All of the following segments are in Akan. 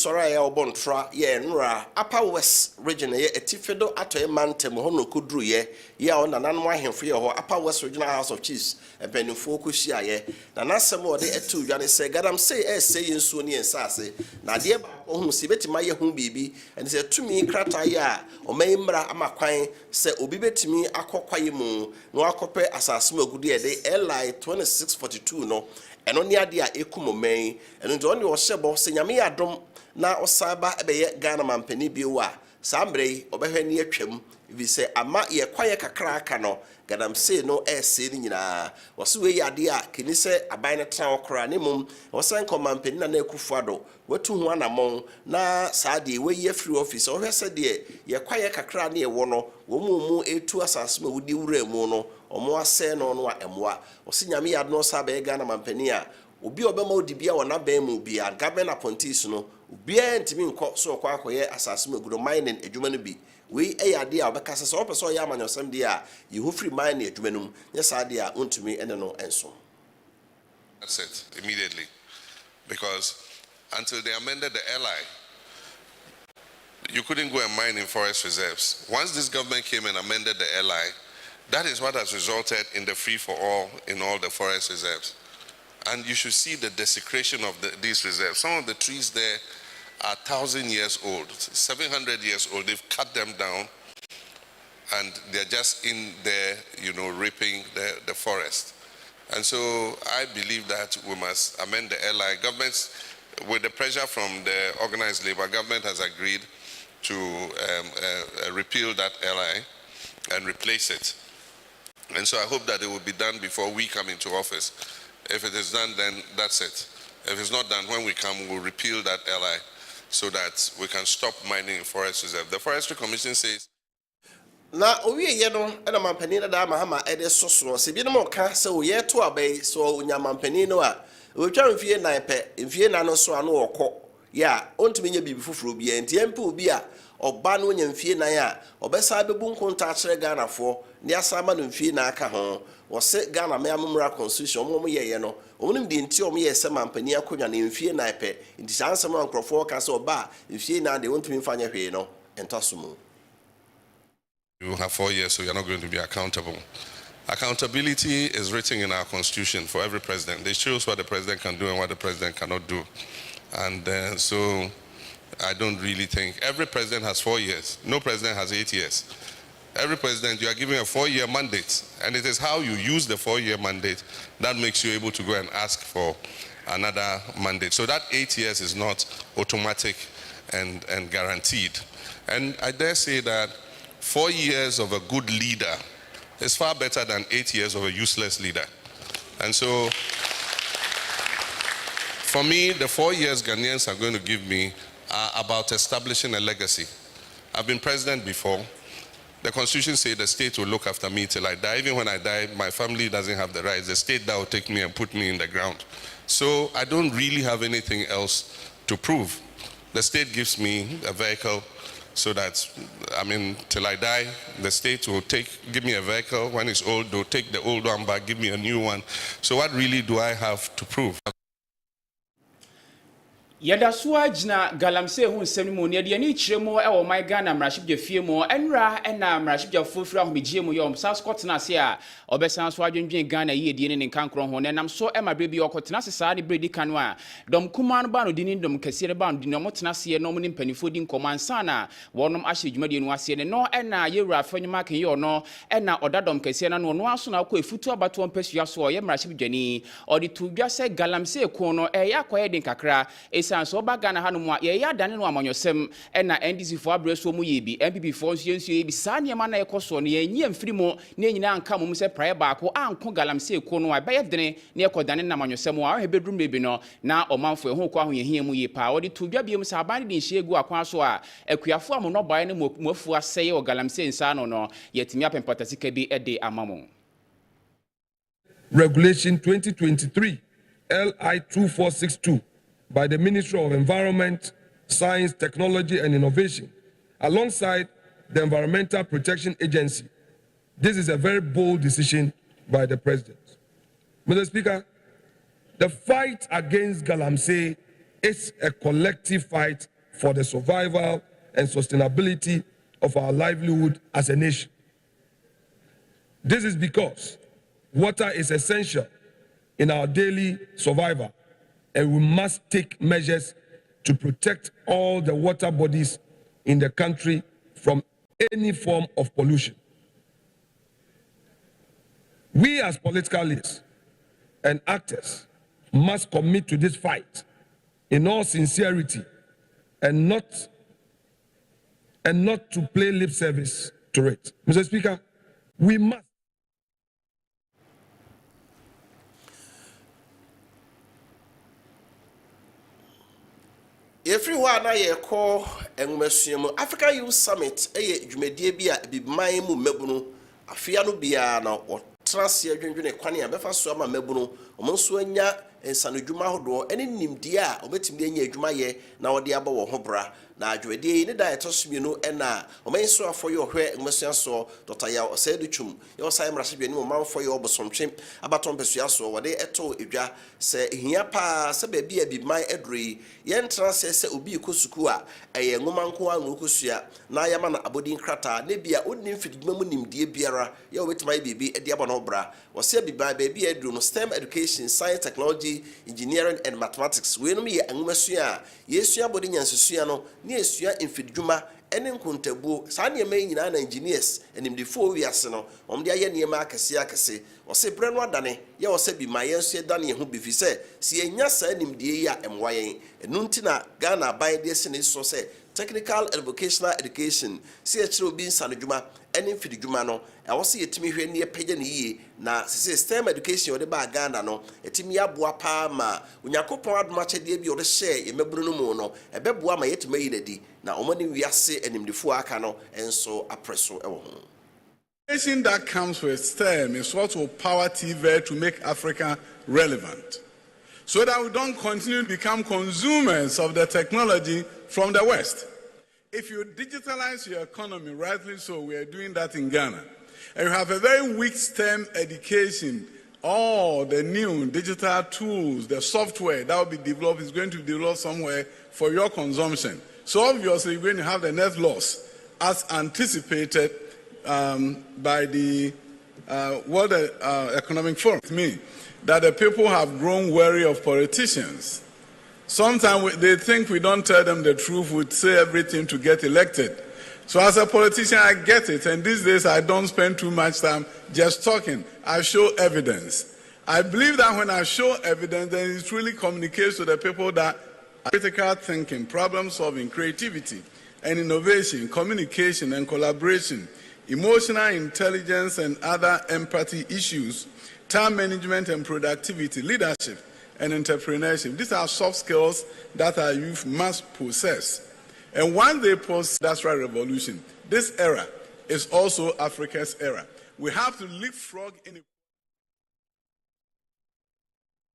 sora ya obontra ye nra Upper West region ye etifedo atoye mantem hono kudru ye ya ona nanu ahemfo ye ho Upper West Regional House of Chiefs ebenifo kohyia ye na nasem ode etu dwane se gadam say say nsuo ne ensase na de ba ohun si betima ye hu bibi ene se tumi krata ye a omanimra amakwan se obi betimi akokwaye mu no akope asase magudu ye de LI 2642 no eno ne ade a ekumomen eno de oni wo hyebo se nyame ya dom na osaba ebeye Ghana mampani biwa sambre obehwe ne atwam vi se ama ye kwaye kakra aka no gadam se no ese ni nyina wose we yade a kini se aban ne tra okra ne mum wosan komampani na ekufuado watu hu anamon na saade we ye free office o hwese de ye kwaye kakra ne ye wo no wo mu etu asase ma wudi wura mu no omo ase no no emoa wose nyame yade no sabe Ghana mampani a obi obema odibia wona ban mu bia government appointees no obia ntimi nko so kwa akoye asase magudo mining adwuma no bi we eyade a obekase so opeso ya amanyosem de a yehu free mining adwuma no nya saade a ontumi ene no enso. That's it immediately, because until they amended the LI, you couldn't go and mine in forest reserves. Once this government came and amended the LI, that is what has resulted in the free for all in all the forest reserves. And you should see the desecration of these reserves. Some of the trees there are 1,000 years old, 700 years old. They've cut them down, and they're just in there, ripping the forest. And so I believe that we must amend the LI. Governments, with the pressure from the organized labor, government has agreed to repeal that LI and replace it. And so I hope that it will be done before we come into office. If it is done, then that's it. If it's not done, when we come, we'll repeal that LI so that we can stop mining in forest reserve. The Forestry Commission says... Na owie ye no na mampani na da mahama ede soso se bi no mo ka se o ye to abai so onya mampani no a o twa mfie nan pe mfie nan no so ano okọ ya ontumi nya bibi fufuru bi enti empe obi a oba no nya mfie nan a obesa bebu nkonta akere Ghana fo ne asama no mfie nan aka ho wo se Ghana me amumra constitution mo ye no omunim de enti o mo ye se mampani akonwa ne mfie nan pe enti sansam no nkrofo ka se oba mfie nan de ontumi mfanya hwe no entasomo. You have 4 years, so you're not going to be accountable. Accountability is written in our constitution for every president. They shows what the president can do and what the president cannot do. And so I don't really think every president has 4 years. No president has 8 years. Every president, you are given a 4-year mandate. And it is how you use the 4-year mandate that makes you able to go and ask for another mandate. So that 8 years is not automatic and guaranteed. And I dare say that 4 years of a good leader is far better than 8 years of a useless leader. And so, for me, the 4 years Ghanaians are going to give me are about establishing a legacy. I've been president before. The Constitution says the state will look after me till I die. Even when I die, my family doesn't have the rights. The state that will take me and put me in the ground. So I don't really have anything else to prove. The state gives me a vehicle so that, till I die, the state will give me a vehicle. When it's old, they'll take the old one back, give me a new one. So what really do I have to prove? Yada suwa jina galamse hu nsɛm mu ne de ani kyerɛ mu ɛwɔ my Ghana mraship je fie mu enra ɛna mraship je fofura ho begye mu yom South Scott na se a obesan so adwendwen Ghana yie die ne nkankron ho ne nam so ɛma bre bi ɔkɔtena se saa de bre di kanu a dom kuma no ba no di ni dom kɛse re ba no di no motena se no ne mpanifo di nkɔmansa na wɔnom ahye dwuma die no ase ne no ɛna yewura afanyuma kan ye ɔno ɛna ɔdadom kɛse na no aso na akɔ efutu abato mpasua so ɔyɛ mraship dwani ɔde to dwa sɛ galamse ko no ɛyɛ akɔyɛ den kakra so ba Ghana hanu mu ye ya dane no amanyosem e na NDC fo abreso mu ye bi MPP fo nso yenso ye bi sa niema na ekoso no ye nyia mfiri mu na nyina anka mu se praye baako anko galamse ko no ba ye dene na ekodane na amanyosem a he bedrum bebi no na omanfo e ho kwa ho ye hia mu ye pa odi to dwa biem sa ban de nhye gu akwan so a akuafo am no bae ne muafu aseye o galamse nsa no no yetimi apempata sika bi e de amamo. Regulation 2023 LI 2462 by the Ministry of Environment, Science, Technology and Innovation, alongside the Environmental Protection Agency. This is a very bold decision by the President. Mr. Speaker, the fight against galamsey It's a collective fight for the survival and sustainability of our livelihood as a nation. This is because water is essential in our daily survival, and we must take measures to protect all the water bodies in the country from any form of pollution. We as political leaders and actors must commit to this fight in all sincerity and not to play lip service to it. Mr. Speaker, we must. Everyone I call and Monsieur Africa Youth Summit, a Jumedie Bia, Bimamu Mebuno, Afiano Biana, or Transia Junjune Quania, Befasoma Mebuno, Omonsuenya, and Sanujuma Hodo, any Nimdia, Obetimia Jumaye, now Diabo Hobra. Na Jumedie, the Dietosmino, and na, Omenso for your hair, and Monsieur So, Dr. Yao said the chum, your Simon Rasibian, Mam for your bosom chimp, Abaton Pesuaso, what they eto Ija, say, Hiapa, Sabe be my edry, Yen Transes Ubi Kusukua, a Mumankua Mukusia, Nayamana Abodin Krata, Nebia, Udin Fidmunim, dear Biara, your wit my baby, a Diabonobra, was said by baby Edrum, STEM education, science, technology, engineering, and mathematics. When me and Monsieur, yes, you are Bodin and Susiano. Yes, you are in Fidjuma, and in Kuntebu, Sanya main engineers, and in the 4 years, no, the Ayan Yama Kaseɛ, or say Brenwa Dane, ya or say be my answer Danny who be say, see a yasa and him dear and why, and Nuntina, Ghana by this and so say, technical and vocational education, see a true being Sanjuma, and in Fidjumano, I was see a Timmy near Pagan ye, na STEM education or the bar Ghana no, a Timia Boa Palma, when you could much a dear or the share in Mebruno Mono, a bebua my yet made a d. Now, only we are say and in the Fuacano, and so a presso. Education that comes with STEM is what will power TV to make Africa relevant, so that we don't continue to become consumers of the technology from the West. If you digitalize your economy, rightly so, we are doing that in Ghana, and you have a very weak STEM education, all the new digital tools, the software that will be developed is going to be developed somewhere for your consumption. So obviously, you're going to have the net loss as anticipated by the World Economic Forum. It means that the people have grown wary of politicians. Sometimes they think we don't tell them the truth, we say everything to get elected. So as a politician, I get it. And these days, I don't spend too much time just talking. I show evidence. I believe that when I show evidence, then it really communicates to the people that critical thinking, problem solving, creativity, and innovation, communication and collaboration, emotional intelligence and other empathy issues, time management and productivity, leadership and entrepreneurship. These are soft skills that our youth must possess. And once they possess the industrial revolution, this era is also Africa's era. We have to leapfrog in it.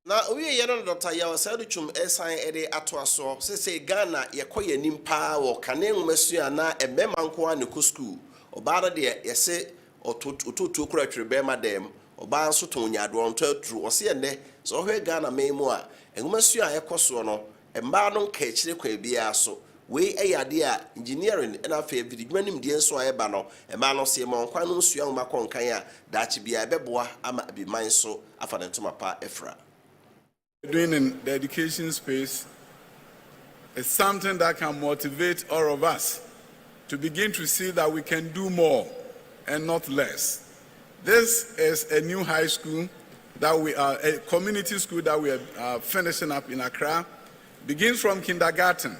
Now, we are Dr. Yao Saduchum, Esai Ede Atwaso, say Ghana, Yakoya Nimpa, or Kanem Messia, na a Bemanqua Nukusku, or Bada de Esse, or two crutch Bema dem, or Ban Sutunya, drawn true, or Siende, so here Ghana may more, and Messia Ecosono, and Banon Catch the Quabiaso. We a idea engineering and affair with the dear so a bano, a man of Simon, Quanus young Macon Kaya, that be a beboa, ama be mine so, Afanatuma Efra. Doing in the education space is something that can motivate all of us to begin to see that we can do more and not less. This is a new high school that we are, a community school that we are finishing up in Accra. Begins from kindergarten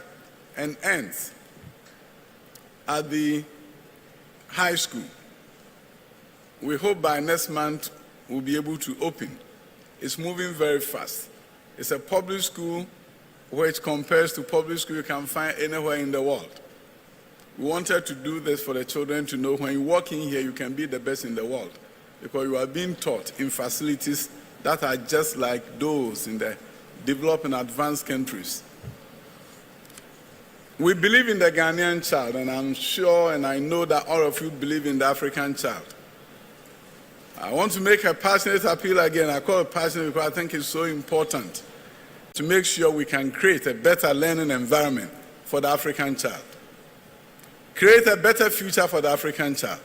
and ends at the high school. We hope by next month we'll be able to open. It's moving very fast. It's a public school which compares to public school you can find anywhere in the world. We wanted to do this for the children to know when you walk in here, you can be the best in the world because you are being taught in facilities that are just like those in the developed and advanced countries. We believe in the Ghanaian child, and I'm sure and I know that all of you believe in the African child. I want to make a passionate appeal again. I call it passionate because I think it's so important. to make sure we can create a better learning environment for the African child. Create a better future for the African child.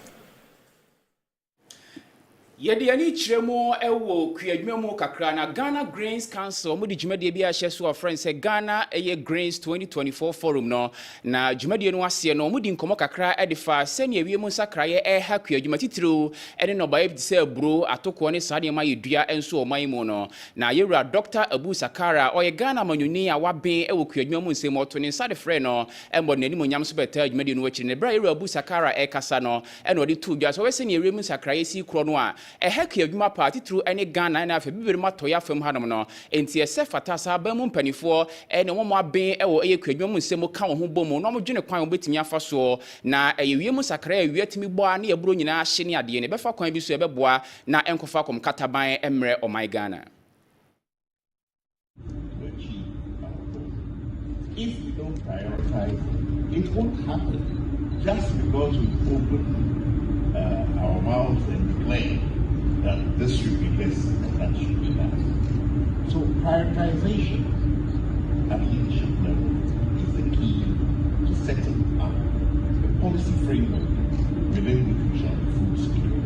Yedi ani chiremo ewo kuyadwuma kakra na Ghana Grains Council mo di dwumade bi a hye so friend say Ghana Grains 2024 forum no na dwumade no ase no mo di nkomo kakra edifa sene awie mu sakraye ha kuyadwuma titiro ene no baye se aburo atoko ne sade ma yedua enso oman mu no na yewura Dr. Abu Sakara oye Ghana manyuni a waben ewo kuyadwuma mu nsem oto ne sade frɛ no embo nani monyam so beta dwumade no akiri ne bra yewura Abu Sakara kasa no ene odi tu dwa so we sene awie mu sakraye si kro no a heki adwuma party through any Ghana na afa bibere matoya fam hanom no enti ese fata sa ba mu mpanifo ene wo mo aben ewo eyekwadwuma mu nsem ka wo ho bomu no mo dwene kwan obetimi afa so na eyewie mu sakra ewie timi boa na yeburo nyina hye ne ade ne befa kwan bi so ebeboa na enkofa kom kataban emre o my Ghana. If we don't prioritize, it won't happen just because we open our mouths and declare that this should be this and that should be that. So prioritization at leadership level is the key to setting up a policy framework within nutrition and food security.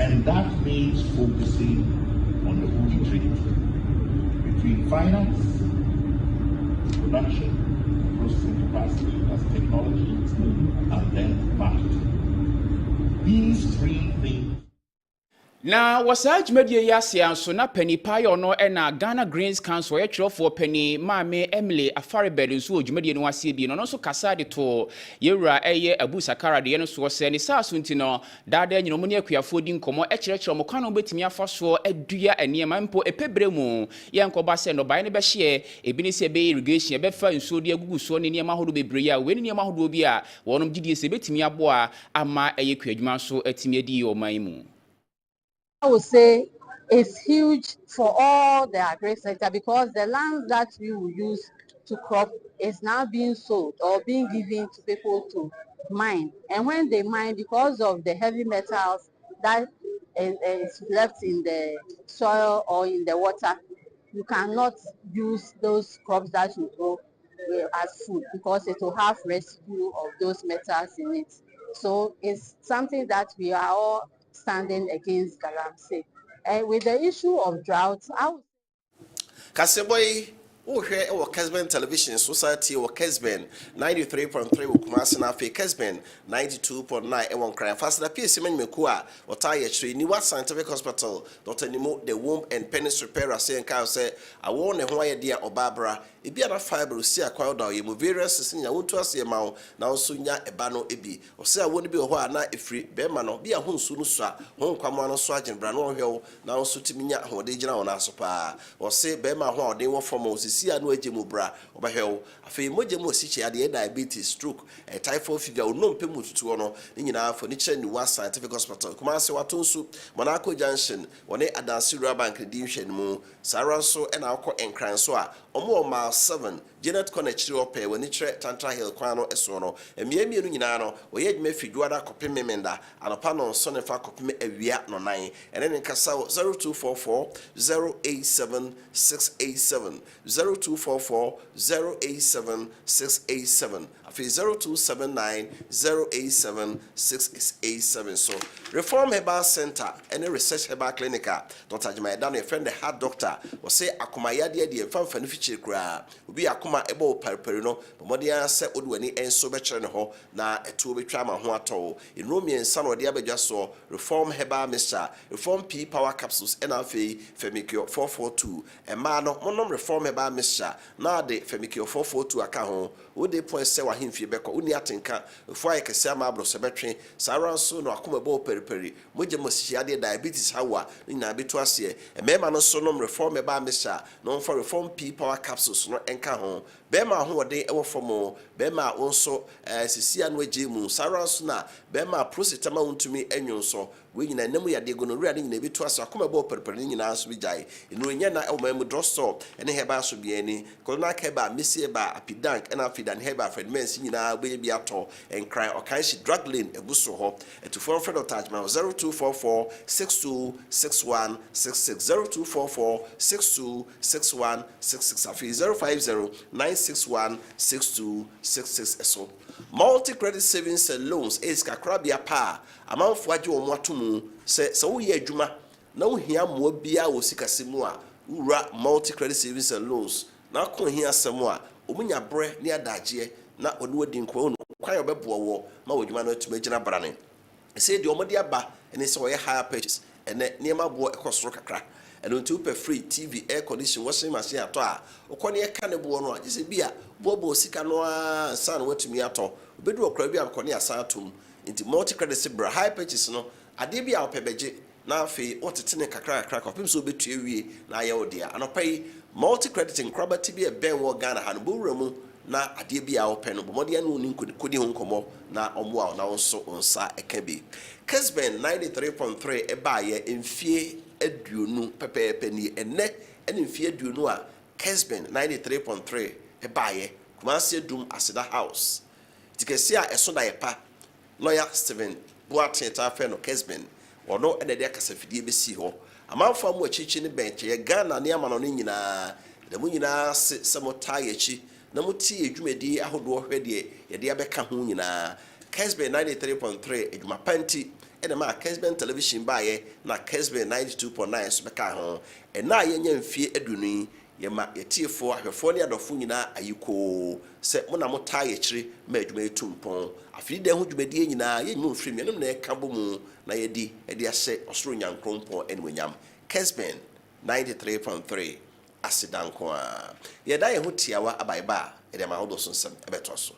And that means focusing on the whole trinity between finance, production, processing capacity, that's technology, and then marketing. These three things. Na wasa dwumadie ya sianso na pani payo no na Ghana Grains Council ye twerefo pani maame Emily Afarebed nso dwumadie no ase bi no so kasa de to yewura Abu Sakara de no so se ne saso nti no dada nyino mo ne akuafo di nkomo kyerɛkyerɛ mo kwano betimi afa so adua aniema mpo epebre mu ye nkoba se no bae ne be hye ebi ne se be irrigation be fa nso de agugu so ne niema hodo bebre ya we ne niema hodo bi a wonom gidie se betimi aboa ama kwadwuma so atimi adi o man mu. I would say it's huge for all the agri sector because the land that we will use to crop is now being sold or being given to people to mine. And when they mine, because of the heavy metals that is left in the soil or in the water, you cannot use those crops that you grow as food because it will have residue of those metals in it. So it's something that we are all standing against Galamsey. And with the issue of drought, I would Kaseɛ Wohwe ewo Kessben Television Society ewo Kessben 93.3 Kumasi na afi Kessben 92.9 ewo Nkran Fasda PSM Meku a otaye chiri Niwa Scientific Hospital Dr. Nimo the Womb and Penis Repairer say nka say awo ne ho aye dia obabra ebi ana fiber si akwa oda ye mu various sinya wontu ase ma na nso nya eba no ebi o say awo ne bi ho a na efri be ma no bi a ho nsu no so a ho nkwamo no so agenbra no hwew na nso timinya ho de gina wona so pa o say be ma ho a de wo form o si anu agemu bra obahwew afei mogemu osichi ade diabetes stroke typhoid fever ono mpemu tutu no nyina afo ni kire Niwa Scientific Hospital Kumasi watonsu Monaco Junction woni Adansi Rural Bank di nhwe mu saranso na akọ enkran so a omo mile 7 Janet Connectri ope woni kire Tantra Hill kwan no eso no emiemienu nyina no oye adwuma fiduada kopem memenda anopa no so ne fa kopem awia no nan ene ne kasa 0244 087 687 0244 087 687 afi 0279 087 687 so Reform Herbal Center and Research Herbal Clinic Dr. Jamaidano friend the heart doctor will say akumayade de mfa no fichire kura obi akuma ebo parpare no bomodia se odwani enso be kire ne ho na eto betwa ma ho ato enromi ensa no de abadwa so Reform Herbal Mixture Reform P Power Capsules and afi Femicure 442 ema no monom Reform Herbal Mixture na de Femicure 442 aka ho wo de point se wa hemfie beko uni atenka fo aye kese ama abro se betwe saranso no akuma ebo parpare moje mosihia de diabetes hawa na beto ase emema no so nom Reform Herbal Mixture no for Reform P Power Capsules no enka ho bema ho de ewo fomo bema onso sisia no agemu saranso na bema prositama untumi enwonso we nyina namu ya de gonorrhea ni nyina beto ase akoma ebo parpare ni nyina so bijai eno nya na ewo mamu drugstore ene heba so biani kolona keba mesie ba apidank ena afidan heba fredmens nyina be bi ato enkran okanshi drug lane eguso ho etufo fred attachment 0244 626166 0244 626166 afi 050-961-6266 so multi-credit savings and loans is kakrabia pa amanfo agye wo atomu se wo ye adwuma na wo hia mo bia wo sikasemu a wura multi-credit savings and loans na ko hia asemu a omunya bre ne adagye na one wadi nkwa no kwan obebo wo ma wo adwuma no atuma gina brane se de omode aba ene se wo ye higher purchase ene niema bo ekosoro kakra ene nti upe free TV air condition washing machine ato a okone ye ka ne bo no agye se bia bobo sika no a san watumi ato obedu okra bia akone asa atom nti multi credit sibra high purchase no ade bia opebeje na afi otete kakra kopim so betu ewie na aye odia anopai multi credit nkraba tibia ben wo Ghana ha no bowramu na ade bia open no bomode anu ni kodi ho nkomo na omo a na wonso onsa ekabi Kessben 93.3 ebaye emfie aduonu pepepe ni enne emfie aduonu a Kessben 93.3 ebaye Kumasi Dum Asida House tikesi a eso da yepa lawyer Steven Boateng tafe no Kessben wono ene de kasafidie besi ho amanfo amu achichi ne bench ye Ghana ne amano ne nyina de mu nyina semota yechi na muti edwumadi ahodo hwede ye de abeka ho nyina Kessben 93.3 edwuma panti ene ma Kessben television baye na Kessben 92.9 so beka ho ena yenya mfie adunu yema yetiefo ahwefo ne adofo nyina ayiko se mona mota yechire ma adwuma etumpon afide ho dwumadi nyina yenyu mfiri menom na eka bomu na yedi ahye osoro nyankrompon enwanyam Kessben 93.3 asidanko a yeda ye ho tiawa abaiba ede ma hodo sonsem ebeto so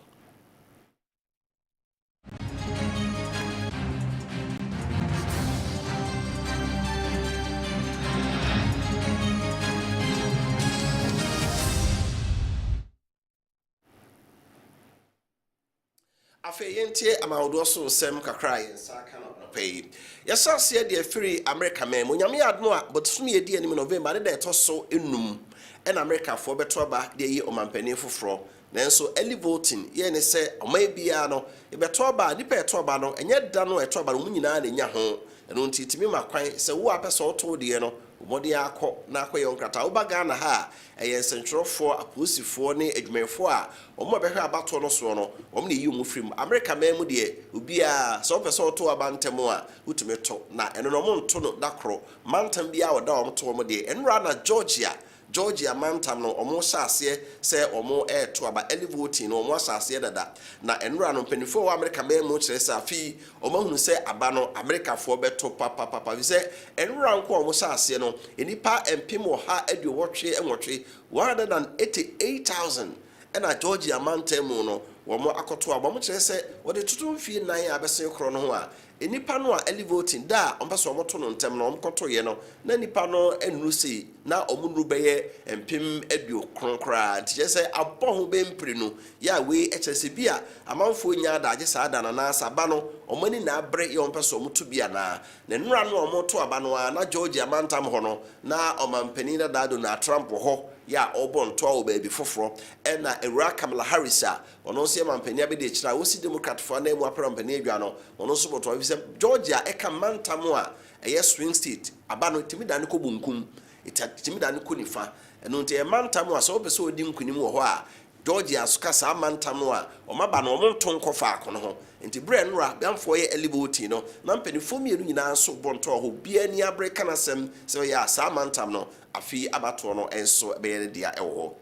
afe yentie amawodo so sem kakra yensa aka no pay yesa se de afiri America mem onyame adno a botsum ye di anim November de eto so enum en America fo beto aba de yi omampani foforo nanso early voting ye ne se omai bia no e beto aba nipa eto aba no enye da no eto aba no nyina na nya ho eno ntitimi makwan se wo apeso to de no omode akọ na akọ ye onkrata wo baga na ha eye sentrofo aposifo ne adwumefo a omo behwe abato no so no omo ne yi omo frim America mem de obi a so peso to abantemo a utumeto na eno no mo nto no dakro mantam bia woda omo to omo de enra na Georgia mantam no omo saase se omo to aba early voting no omo saase dada na enra no penifo wa America mem kire se afi omo hunu se aba no America fo beto papa vi se enra nko omo saase no enipa empimo ha aduwotwe enwotwe 188,000 ena Georgia mantam no womo akoto aba mo kire se wode tutu fie nan abesen kro no ho a enipa no a early voting da ompeso omoto no ntem no omkoto ye no na nipa no enru sei na omunru beye empim aduo kronkra tie se abọ ho be mpre no ya we echese bia amanfo nya da age sa da na asaba no omani na abre ye ompeso omoto bia na nra no omoto aba no na Georgia mantam ho no na omampani da do na Trump ho ya obonto a obabi foforo ena ewura Kamala Harris a ono se mampani abede kira wo si Democrat fo na emu apra mampani adwa no ono so boto bi se Georgia eka mantam a eye swing state aba no timida ne ko bunkum timida ne ko nifa eno nte mantam a so opese odi nkunim wo ho a Georgia suka sa mantam a omaba no omonto nkofa akono ho nti bre nra bamfo ye eliboti no na mpani fomienu nyina so bonto ho bia ni abre kanasem se ya sa mantam no afi abato no enso be dia ewo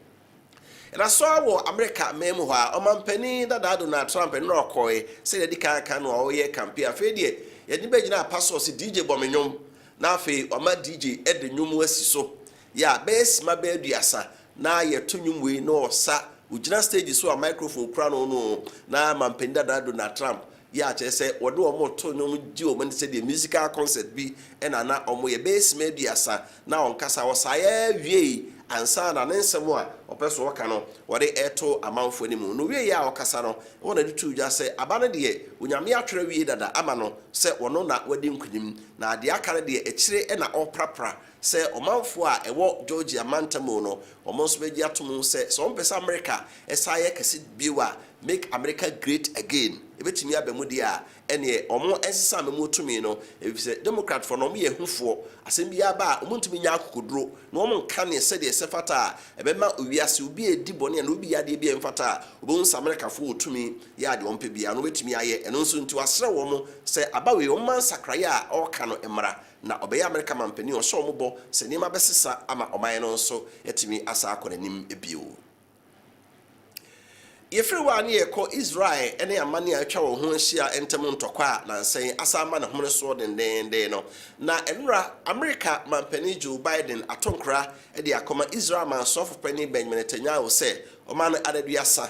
na so awo America mem ho a omampani dada na Trump nra okoe se de dika no o ye campaign afi de ye ni begina passos DJ bomenyom na afi oma DJ ede nyum asiso ya bes ma be aduasa na ye to nyum we no sa ugina stage so a microphone kra no na mampani dada na Trump ya che se wode omo to nyum gi o man se de musical concert bi ena na omo ye bes ma aduasa na onkasa wo sa ya wie ansa na nensem a opeso waka no wode eto amanfo ni mu no wie ya okasa no wona de tu ja se abane de onyame atwere wie dada ama no se wono na wade nkunim na ade akare de ekire e na oprapra se omanfo a ewo Georgia mantamo no omonso beji atom se so ompesa America esaye kase biwa make America great again ebetimi abemudi a ene omo ensesa memu tumi no efise Democrat for no me ehufo asem bia ba omo ntumi nya akokoduro na omo nka ne se de sefata ebema owiase obi edi bone na obi yade bia mfata obonsa America fo otumi ya de ompe bia no betumi aye eno nso nti wasre wo mo se abawe o man sakraye a oka no emra na obeye America mampani o so omobo se nima besesa ama oman no nso etimi asa akonanim ebio. Yefri wa ne yeko Israel ene amane a atwa wo ho ahia entem ntokwa na nsen asama na homne so dendende no na enra America mampani Joe Biden atonkra e de akoma Israel man sofo pani Benjamin Netanyahu se o man adaduasa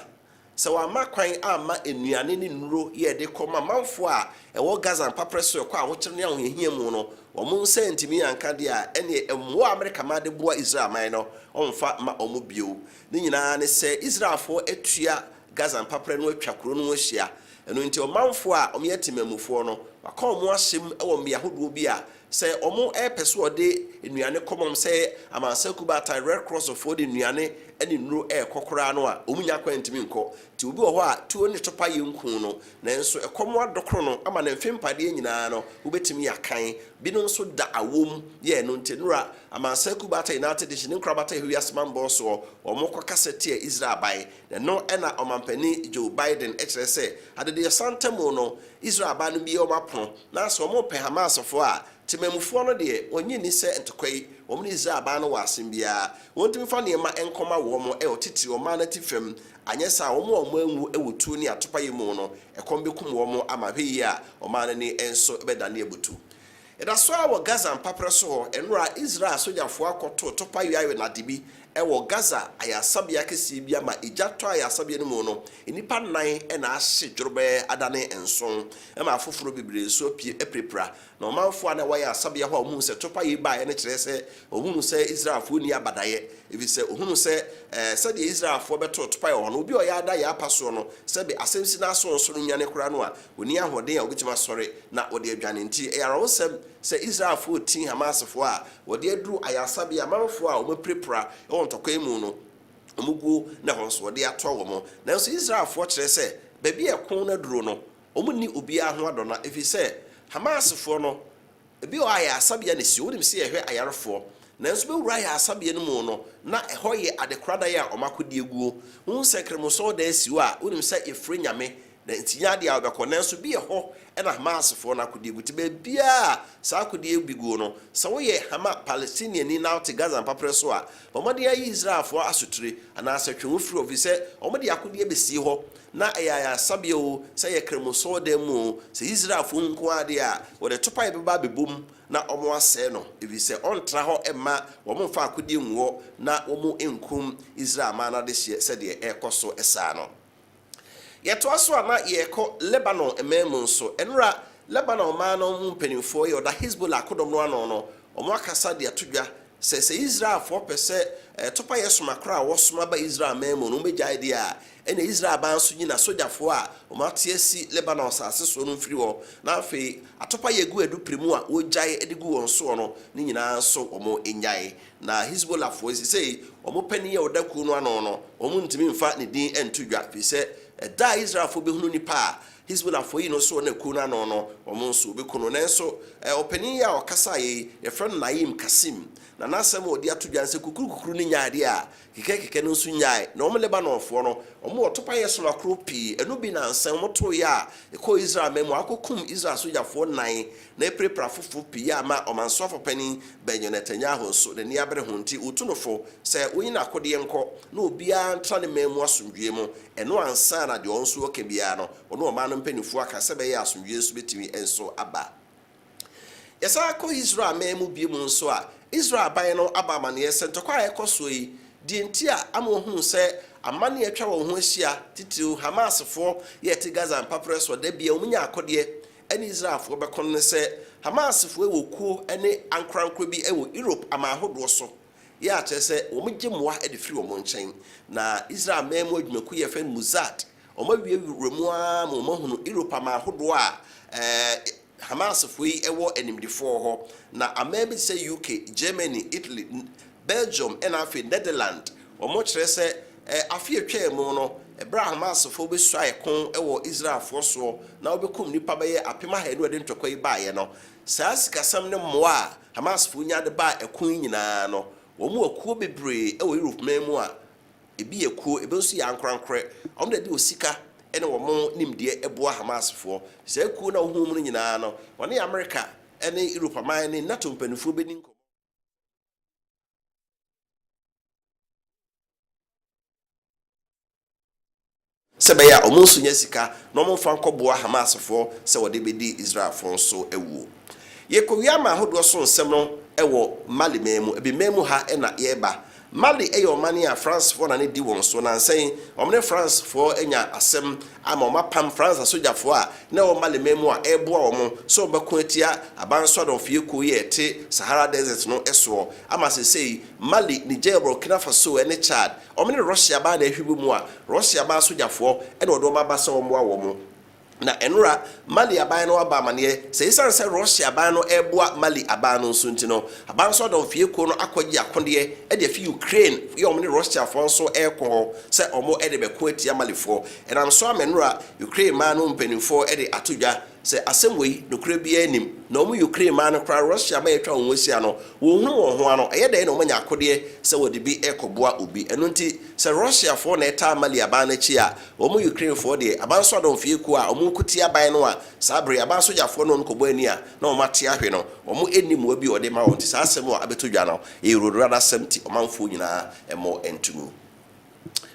se wa makwan ama enuane ni nuro ye de koma manfo a e wo Gaza papreso kwa ho kire ne ahohia mu no wo mun se ntimi anka de a ene emwo America ma de boa Israel man no omfa ma omo bio ni nyina ne se Israel fo etua Gaza papre no atwa kuro no ahia eno nti omanfo a omyetimamufo no waka omo ahyem e wo mia hodo bi a se omo epeso ode enuane komom se amansaku bata Red Cross of de enuane ene nuro kokora no a omunya kwantimi nko ti obi wo ho a tuo ne topa yenkun no nanso ekomo adokro no ama na mfempade nyina no ubetimi yakan bi no nso da awom ye no ntenura amansaku bata United Nation nkra bata hiasman boss o omo kokasete a Israel bai no ena omampani Joe Biden ekirese adede santamo no Israel ba no bi o mapon na so omo pe Hamas fo a timemufo no de onyi ni se entokwai omni Israel ba no wasem bia wontimi fa ne ma enkoma wo mo e otiti o ma na tifem anyesa omo anwu e wotu ni atopa yemu no ekombe kum wo mo amahwe a o ma ne enso bedane ebutu eda so a wo Gaza mpapre so ho enra Israel sojafo akoto topa yawe na dibi e wo Gaza ayasabia kesi bia ma ejato ayasabia no mu no enipa nan e na ahye dworobe adane enson e ma afoforo bibire so pie eprepra na omanfo ana wa yasabia ho omu se topa yi ba ene kire se ohunu se Israel fo ni abadaye ebi se ohunu se se de Israel fo beto topa yi ho no obi o ya da ya paso no se be asemsi na so nso nyane kura no a oni ahoden a obitima sore na ode adwane nti e yara wosem se Israel fo tin Hamas fo a wode aduru ayasabia manfo a omeprepra ntokwa mu no omugu na honso wode ato wo mo nanso Israel fo kire se baabi ekon na duro no omuni obi aho adona efise Hamas fo no ebi o aya asabia ne si wonim se ehwe ayarefo nanso be wura ya asabia no mu no na eho ye adekrada ya omakodi eguo hu sekremo so da asiwo a wonim se efre nyame na ntinya de a obekọ nanso bi eho na Hamas fo na akodi eguti be bia sa akodi ebiguo no se wo ye Hama Palestinian ni na Gaza papre so a bomode ayi Israel fo asotire ana asatwe ofri ofise omode akodi ebesi ho na ya sabia o se ye kremo so da mu se Israel fo nko ade a wo de topa beba bebom na omo ase no ebise ontra ho ema wo mo fa akodi enwo na wo mo enkum Israel ma na de se de ekoso esa no yeto aso ana yeko Lebanon ememu nso enra Lebanon ma no mpenifo ye oda Hezbollah kodom no ano no omo akasa de atodwa se Israel fo pese topa yesoma kra wo soma ba Israel memu no meja de a ene Israel ba nso nyina sojafo a omo atiesi Lebanon sase so no mfiri wo na afi atopa yegu edu primu a wo jae edigu won so no ni nyina nso omo enyae na Hezbollah fo sei omo pani ye odaku no ano no omo ntimi mfa ne din entodwa fi se da Israel fo behunu nipa Hezbollah fo yi no so na ku na no omo nso be kono nanso opani ya okasa ye friend Naim Kasim na nasem odi atodwa nse kukuru ni nyaade a keke no nso nyae na omo Lebanon fo no omo otopa ye so akro pi enu bi na nsem moto ya ko Israel memo akokum Israel soja fo nan na prepare fofo pi ya ma omanso fo pani Benjamin Netanyahu so de ni abere hunti utunofo se oyina akode yenko na obia ntra ne memo asomdwe mu eno ansa na de onso oke bia no ono o ma no mpanifo aka se be ya asomdwe so betimi enso aba yesa ko Israel memo bi mu nso a Israel ban no aba ma ne yese ntokwa ekoso yi di ntia amohu se amane atwa wo ho ahia titiw Hamas fo yete Gaza papre so da bia omunya akode ene Israel fo be kon ne se Hamas fo ewokuo ene ankrankro bi ewo Europe ama ahodo so ya chese omugye moa e de firi wo nchen na Israel memo adwumaku ye fen Muzad omawie remu a mo mahunu Europe ama ahodo a Hamas fo yi ewo enimdifo ho na amabi se UK Germany Italy Belgium and afi Netherlands omo kire se afi atwa mu no ebra Hamas fo be sua ekon ewo Israel fo so na obekum nipa be ye apema ha enu de ntokwa yi ba ye no saa sikasam ne mmoa Hamas fo nya de ba ekon nyina no wo mu akuo bebre ewo Europe memu a ebi ekuo ebe nso ya ankrankre om de osika ene wo mo nimde eboa Hamas fo saa ekuo na wo hu mu nyina no woni America ene Europe man ne NATO mpanifo be ni Sebeya omunsu nya sika no mo fa nkoboa Hamas fo se wode bedi Israel fo so ewuo ye kowia ma hodo so nsem no ewo Mali memu ebi memu ha ena yeba Mali eyo mani a France fo na ne di won so na nsen omne France fo enya asem ama ma pam France soja fo a na o Mali memu a eboa omo so beko atia abanso don fie ko ye te Sahara Desert no eso ama sesei Mali Niger Burkina Faso ene Chad omne Russia ba na ehwibu mu a Russia ba soja fo ene odo ma ba se omo awomo na enura Mali aban no aba mane se isan se Russia aban no eboa Mali aban no nso ntino aban so don fie ko no akwaji akonde e de fi Ukraine ye omne Russia fo so ekon se omo e de be ko atia Mali fo enam so amenura Ukraine man no mpanimfo e de atodwa se asemwe nokure bia anim na omo Ukraine man no kra Russia ma etwa onwosia no wo hunu wo ho ano eye de na omo nya akode se wodi bi ekoboa obi eno nti se Russia fo na eta Mali aban na chi a omo Ukraine fo de aban so don fie ko a omo kuti aban no a sabre aban soja fo no nkobo ani a na omo ate ahwe no omo enim wo bi ode ma won ti sa asem a abetodwa no e rodorada semti omanfo nyina emo entumu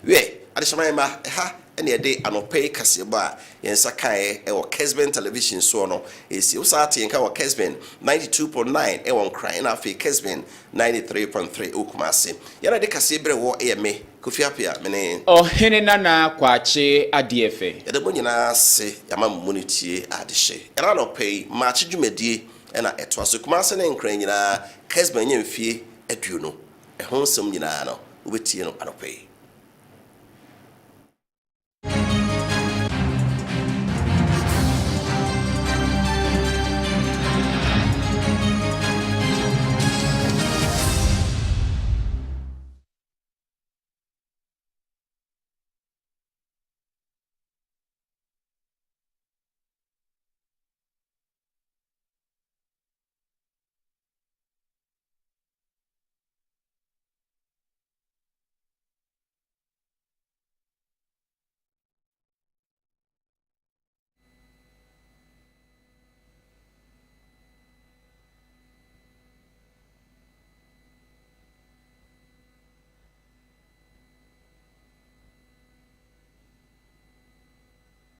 we adeshaman ma ha ene de anopai Kaseɛ ba yensa kae e wo Kessben television so no esi wo saate yenka wo Kessben 92.9 e won kran na afi Kessben 93.3 okumase yana de Kaseɛ bre wo e me Kofi Apia mene hene nana kwache adiefe yede mo nyina se yama mmunitie adehye yana no pay match dwumadie na eto aso kumase ne nkran nyina Kessben nyemfie aduo no e ho nsem nyina no obetie no anopai